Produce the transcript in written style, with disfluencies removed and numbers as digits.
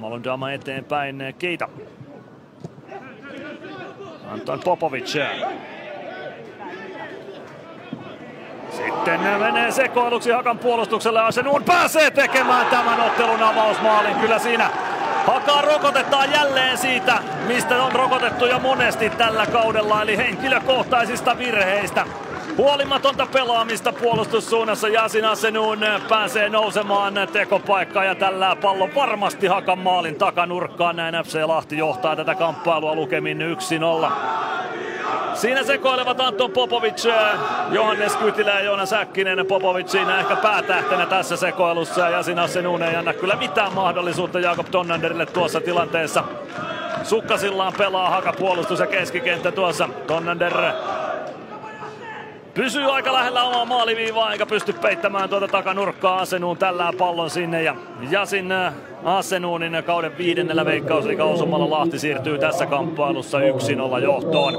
Malondama eteenpäin, Keita. Anton Popovic. Sitten menee sekoiluksi Hakan puolustukselle. Asenoon pääsee tekemään tämän ottelun avausmaalin. Kyllä siinä Hakaa rokotetaan jälleen siitä, mistä on rokotettu jo monesti tällä kaudella, eli henkilökohtaisista virheistä. Huolimatonta pelaamista puolustussuunnassa. Yasin Asenoon pääsee nousemaan tekopaikkaan ja tällä pallo varmasti Hakan maalin takanurkkaan. Näin FC Lahti johtaa tätä kamppailua lukemin 1-0. Siinä sekoilevat Anton Popovic, Johannes Kytilä ja Joonas Häkkinen. Popovic siinä ehkä päätähtenä tässä sekoilussa ja Yasin Asenoon ei anna kyllä mitään mahdollisuutta Jakob Tonnanderille tuossa tilanteessa. Sukkasillaan pelaa Haka puolustus ja keskikenttä tuossa. Tonnander pysyy aika lähellä omaa maaliviivaa eikä pysty peittämään tuota takanurkkaa. Asenoon tällä pallon sinne ja Yasin Asenoonin kauden 5. Veikkausliigan osumalla Lahti siirtyy tässä kamppailussa 1-0 johtoon.